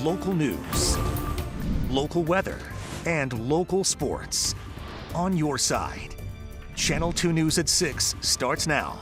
local news, local weather, and local sports. On your side. Channel 2 News at 6 starts now.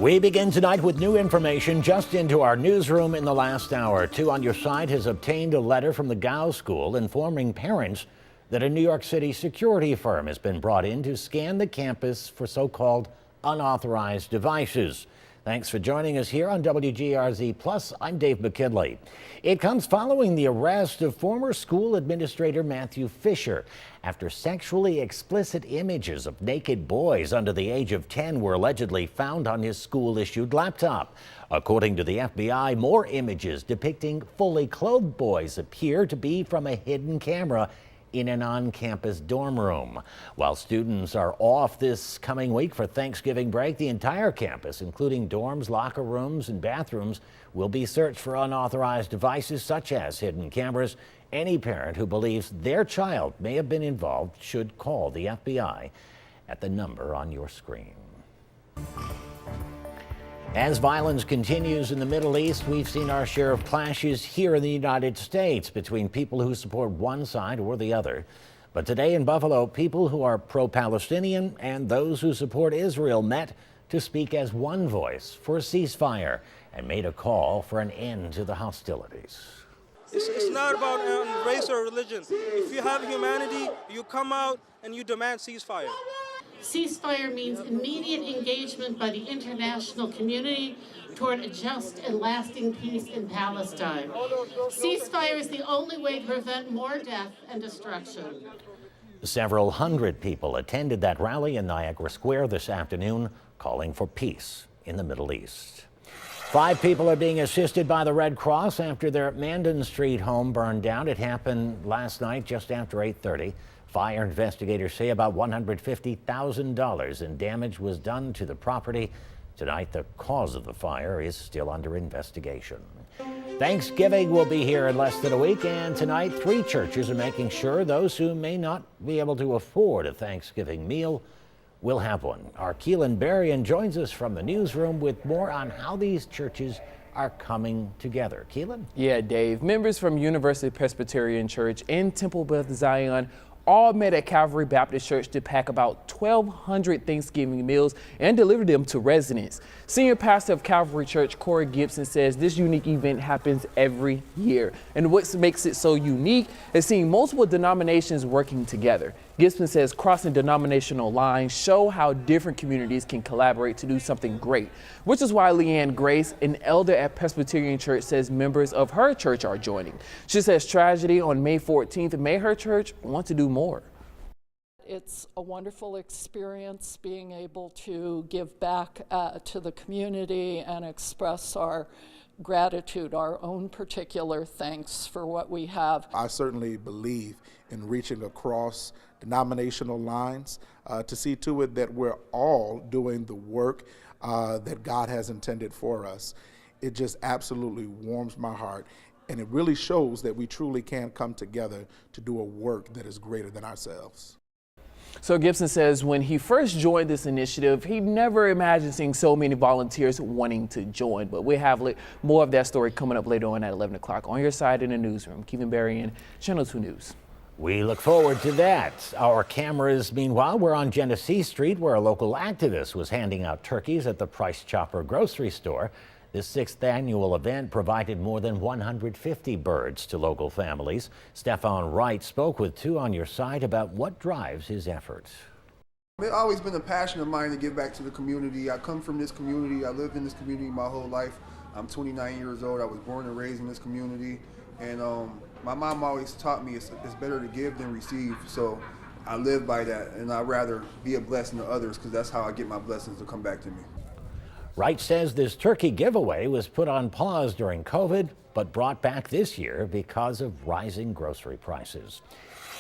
We begin tonight with new information just into our newsroom in the last hour. 2 on Your Side has obtained a letter from the Gao School informing parents that a New York City security firm has been brought in to scan the campus for so-called unauthorized devices. Thanks for joining us here on WGRZ Plus. I'm Dave McKinley. It comes following the arrest of former school administrator Matthew Fisher after sexually explicit images of naked boys under the age of 10 were allegedly found on his school-issued laptop. According to the FBI, more images depicting fully clothed boys appear to be from a hidden camera in an on-campus dorm room. While students are off this coming week for Thanksgiving break, the entire campus, including dorms, locker rooms, and bathrooms, will be searched for unauthorized devices such as hidden cameras. Any parent who believes their child may have been involved should call the FBI at the number on your screen. As violence continues in the Middle East, we've seen our share of clashes here in the United States between people who support one side or the other. But today in Buffalo, people who are pro-Palestinian and those who support Israel met to speak as one voice for a ceasefire and made a call for an end to the hostilities. It's not about race or religion. If you have humanity, you come out and you demand ceasefire. Ceasefire means immediate engagement by the international community toward a just and lasting peace in Palestine. Ceasefire is the only way to prevent more death and destruction. Several hundred people attended that rally in Niagara Square this afternoon, calling for peace in the Middle East. 5 people are being assisted by the Red Cross after their Mandan Street home burned down. It happened last night just after 8:30. Fire investigators say about $150,000 in damage was done to the property. Tonight, the cause of the fire is still under investigation. Thanksgiving will be here in less than a week, and tonight 3 churches are making sure those who may not be able to afford a Thanksgiving meal will have one. Our Keelan Berrien joins us from the newsroom with more on how these churches are coming together. Keelan? Yeah, Dave. Members from University Presbyterian Church and Temple Beth Zion all met at Calvary Baptist Church to pack about 1,200 Thanksgiving meals and deliver them to residents. Senior pastor of Calvary Church, Corey Gibson, says this unique event happens every year. And what makes it so unique is seeing multiple denominations working together. Gibson says crossing denominational lines show how different communities can collaborate to do something great, which is why Leanne Grace, an elder at Presbyterian Church, says members of her church are joining. She says tragedy on May 14th made her church want to do more. It's a wonderful experience being able to give back to the community and express our gratitude, our own particular thanks for what we have. I certainly believe in reaching across denominational lines to see to it that we're all doing the work that God has intended for us. It just absolutely warms my heart, and it really shows that we truly can come together to do a work that is greater than ourselves. So Gibson says when he first joined this initiative, he never imagined seeing so many volunteers wanting to join. But we have more of that story coming up later on at 11 o'clock. On Your Side in the newsroom, Keelan Berrien, Channel 2 News. We look forward to that. Our cameras, meanwhile, we're on Genesee Street, where a local activist was handing out turkeys at the Price Chopper grocery store. This 6th annual event provided more than 150 birds to local families. Stefan Wright spoke with 2 on Your Side about what drives his efforts. It's always been a passion of mine to give back to the community. I come from this community. I lived in this community my whole life. I'm 29 years old. I was born and raised in this community. And my mom always taught me it's better to give than receive. So I live by that, and I'd rather be a blessing to others because that's how I get my blessings to come back to me. Wright says this turkey giveaway was put on pause during COVID, but brought back this year because of rising grocery prices.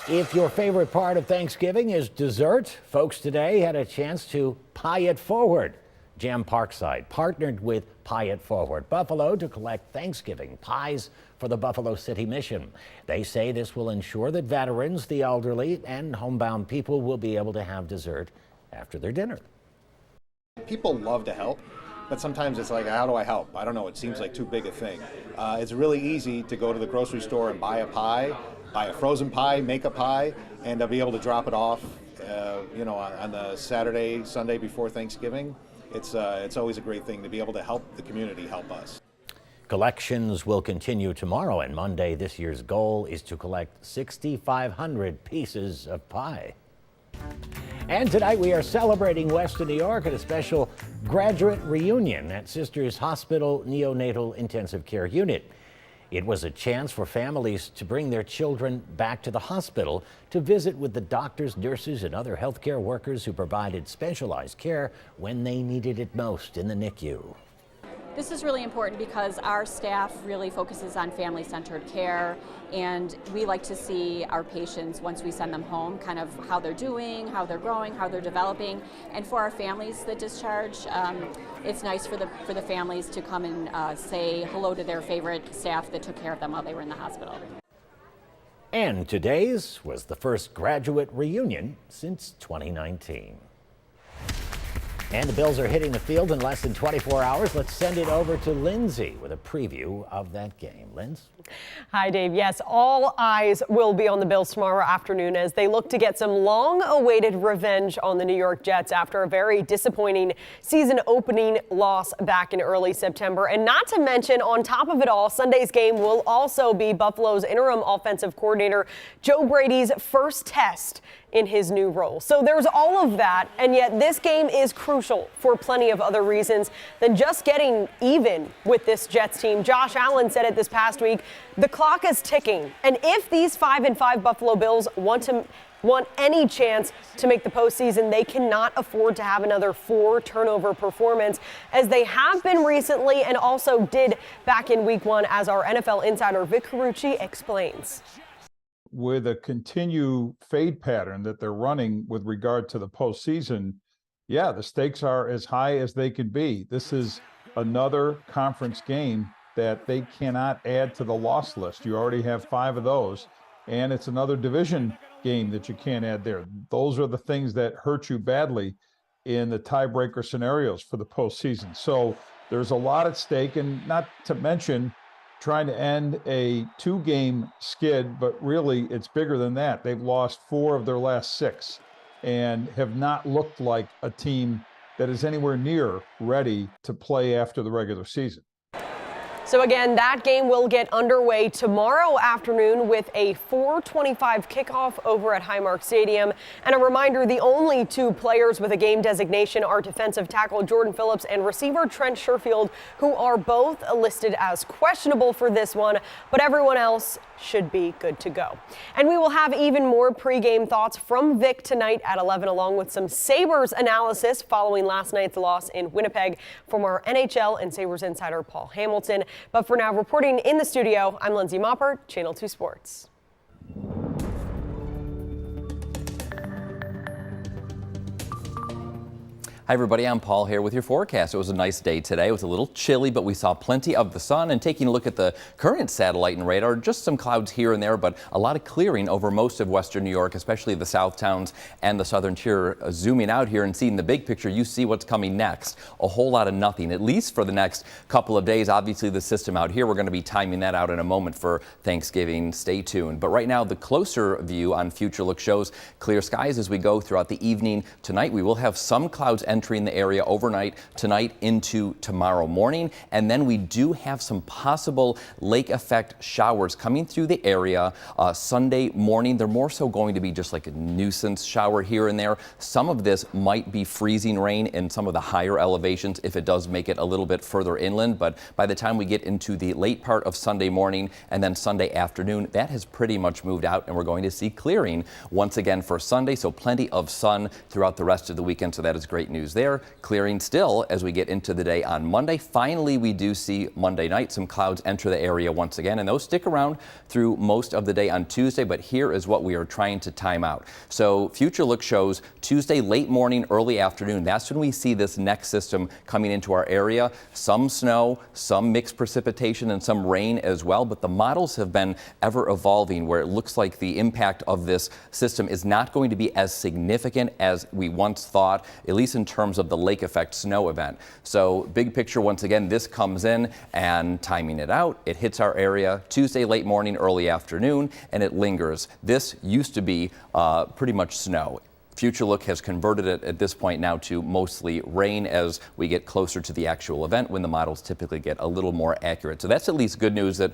If your favorite part of Thanksgiving is dessert, folks today had a chance to pie it forward. Jam Parkside partnered with Pie It Forward Buffalo to collect Thanksgiving pies for the Buffalo City Mission. They say this will ensure that veterans, the elderly, and homebound people will be able to have dessert after their dinner. People love to help, but sometimes it's like, how do I help? I don't know, it seems like too big a thing. It's really easy to go to the grocery store and buy a pie, buy a frozen pie, make a pie, and be able to drop it off, on the Saturday, Sunday before Thanksgiving. It's always a great thing to be able to help the community help us. Collections will continue tomorrow and Monday. This year's goal is to collect 6,500 pieces of pie. And tonight we are celebrating Western New York at a special graduate reunion at Sisters Hospital Neonatal Intensive Care Unit. It was a chance for families to bring their children back to the hospital to visit with the doctors, nurses, and other healthcare workers who provided specialized care when they needed it most in the NICU. This is really important because our staff really focuses on family-centered care, and we like to see our patients, once we send them home, kind of how they're doing, how they're growing, how they're developing. And for our families that discharge, it's nice for the families to come and say hello to their favorite staff that took care of them while they were in the hospital. And today's was the first graduate reunion since 2019. And the Bills are hitting the field in less than 24 hours. Let's send it over to Lindsay with a preview of that game. Linz? Hi, Dave. Yes, all eyes will be on the Bills tomorrow afternoon as they look to get some long-awaited revenge on the New York Jets after a very disappointing season-opening loss back in early September. And not to mention, on top of it all, Sunday's game will also be Buffalo's interim offensive coordinator Joe Brady's first test in his new role. So there's all of that, and yet this game is crucial for plenty of other reasons than just getting even with this Jets team. Josh Allen said it this past week, the clock is ticking, and if these 5-5 Buffalo Bills want any chance to make the postseason, they cannot afford to have another 4-turnover performance, as they have been recently and also did back in week 1, as our NFL insider Vic Carucci explains. With a continued fade pattern that they're running with regard to the postseason, yeah, the stakes are as high as they can be. This is another conference game that they cannot add to the loss list. You already have 5 of those, and it's another division game that you can't add there. Those are the things that hurt you badly in the tiebreaker scenarios for the postseason. So there's a lot at stake, and not to mention trying to end a 2-game skid, but really it's bigger than that. They've lost 4 of their last 6 and have not looked like a team that is anywhere near ready to play after the regular season. So again, that game will get underway tomorrow afternoon with a 4:25 kickoff over at Highmark Stadium. And a reminder, the only 2 players with a game designation are defensive tackle Jordan Phillips and receiver Trent Sherfield, who are both listed as questionable for this one, but everyone else should be good to go. And we will have even more pregame thoughts from Vic tonight at 11, along with some Sabres analysis following last night's loss in Winnipeg from our NHL and Sabres insider Paul Hamilton. But for now, reporting in the studio, I'm Lindsay Moppert, Channel 2 Sports. Hi everybody, I'm Paul here with your forecast. It was a nice day today. It was a little chilly, but we saw plenty of the sun. And taking a look at the current satellite and radar, just some clouds here and there, but a lot of clearing over most of western New York, especially the south towns and the southern tier. Zooming out here and seeing the big picture, you see what's coming next. A whole lot of nothing, at least for the next couple of days. Obviously the system out here, we're going to be timing that out in a moment for Thanksgiving. Stay tuned. But right now, the closer view on Future Look shows clear skies as we go throughout the evening. Tonight we will have some clouds entering the area overnight tonight into tomorrow morning, and then we do have some possible lake effect showers coming through the area Sunday morning. They're more so going to be just like a nuisance shower here and there. Some of this might be freezing rain in some of the higher elevations if it does make it a little bit further inland, but by the time we get into the late part of Sunday morning and then Sunday afternoon, that has pretty much moved out, and we're going to see clearing once again for Sunday, so plenty of sun throughout the rest of the weekend, so that is great news there. Clearing still as we get into the day on Monday. Finally, we do see Monday night some clouds enter the area once again, and those stick around through most of the day on Tuesday, but here is what we are trying to time out. So Future Look shows Tuesday late morning, early afternoon. That's when we see this next system coming into our area. Some snow, some mixed precipitation, and some rain as well, but the models have been ever evolving where it looks like the impact of this system is not going to be as significant as we once thought, at least in terms of the lake effect snow event. So big picture, once again, this comes in, and timing it out, it hits our area Tuesday late morning, early afternoon, and it lingers. This used to be pretty much snow. Future Look has converted it at this point now to mostly rain as we get closer to the actual event, when the models typically get a little more accurate. So that's at least good news that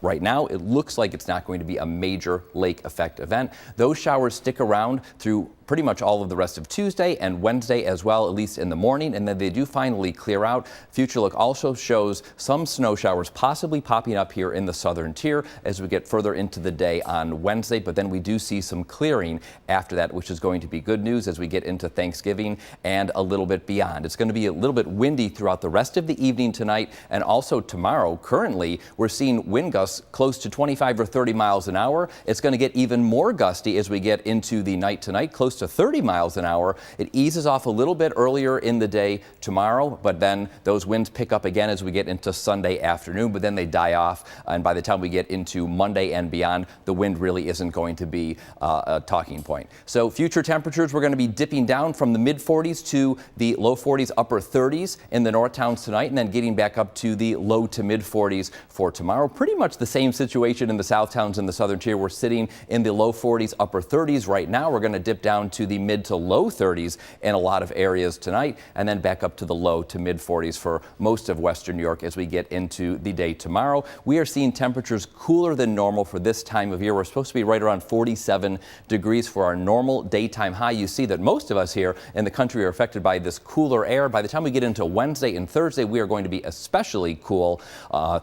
right now it looks like it's not going to be a major lake effect event. Those showers stick around through pretty much all of the rest of Tuesday and Wednesday as well, at least in the morning, and then they do finally clear out. Future Look also shows some snow showers possibly popping up here in the southern tier as we get further into the day on Wednesday, but then we do see some clearing after that, which is going to be good news as we get into Thanksgiving and a little bit beyond. It's going to be a little bit windy throughout the rest of the evening tonight and also tomorrow. Currently, we're seeing wind gusts close to 25 or 30 miles an hour. It's going to get even more gusty as we get into the night tonight, close to 30 miles an hour. It eases off a little bit earlier in the day tomorrow, but then those winds pick up again as we get into Sunday afternoon, but then they die off, and by the time we get into Monday and beyond, the wind really isn't going to be a talking point. So future temperatures, we're going to be dipping down from the mid 40s to the low 40s, upper 30s in the north towns tonight, and then getting back up to the low to mid 40s for tomorrow. Pretty much the same situation in the south towns in the southern tier. We're sitting in the low 40s, upper 30s right now. We're going to dip down to the mid to low 30s in a lot of areas tonight, and then back up to the low to mid 40s for most of western New York as we get into the day tomorrow. We are seeing temperatures cooler than normal for this time of year. We're supposed to be right around 47 degrees for our normal daytime high. You see that most of us here in the country are affected by this cooler air. By the time we get into Wednesday and Thursday, we are going to be especially cool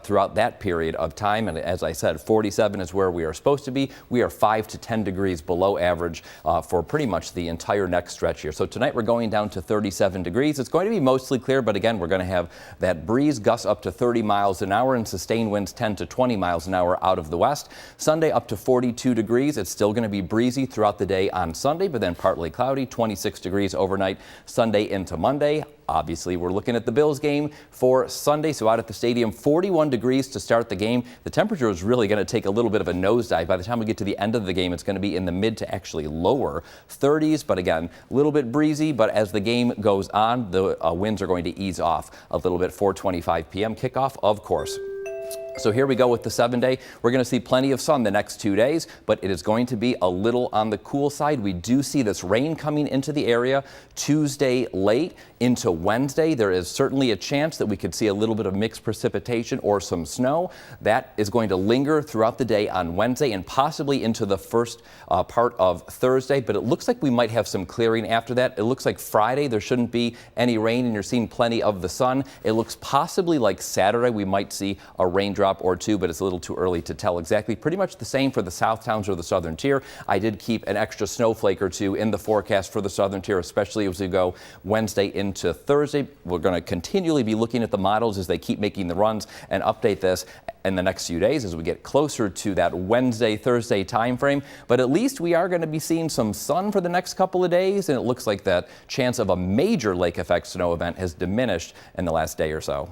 throughout that period of time. And as I said, 47 is where we are supposed to be. We are 5 to 10 degrees below average for pretty much the entire next stretch here. So tonight we're going down to 37 degrees. It's going to be mostly clear, but again, we're going to have that breeze gusts up to 30 miles an hour and sustained winds 10 to 20 miles an hour out of the west. Sunday up to 42 degrees. It's still going to be breezy throughout the day on Sunday, but then partly cloudy, 26 degrees overnight Sunday into Monday. Obviously, we're looking at the Bills game for Sunday, so out at the stadium, 41 degrees to start the game. The temperature is really going to take a little bit of a nosedive. By the time we get to the end of the game, it's going to be in the mid to actually lower 30s, but again, a little bit breezy. But as the game goes on, the winds are going to ease off a little bit. 4:25 p.m. kickoff, of course. So here we go with the 7-day. We're going to see plenty of sun the next 2 days, but it is going to be a little on the cool side. We do see this rain coming into the area Tuesday late into Wednesday. There is certainly a chance that we could see a little bit of mixed precipitation or some snow. That is going to linger throughout the day on Wednesday and possibly into the first part of Thursday, but it looks like we might have some clearing after that. It looks like Friday there shouldn't be any rain and you're seeing plenty of the sun. It looks possibly like Saturday we might see a raindrop or two, but it's a little too early to tell exactly. Pretty much the same for the south towns or the southern tier. I did keep an extra snowflake or two in the forecast for the southern tier, especially as we go Wednesday into Thursday. We're going to continually be looking at the models as they keep making the runs and update this in the next few days as we get closer to that Wednesday, Thursday time frame. But at least we are going to be seeing some sun for the next couple of days, and it looks like that chance of a major lake effect snow event has diminished in the last day or so.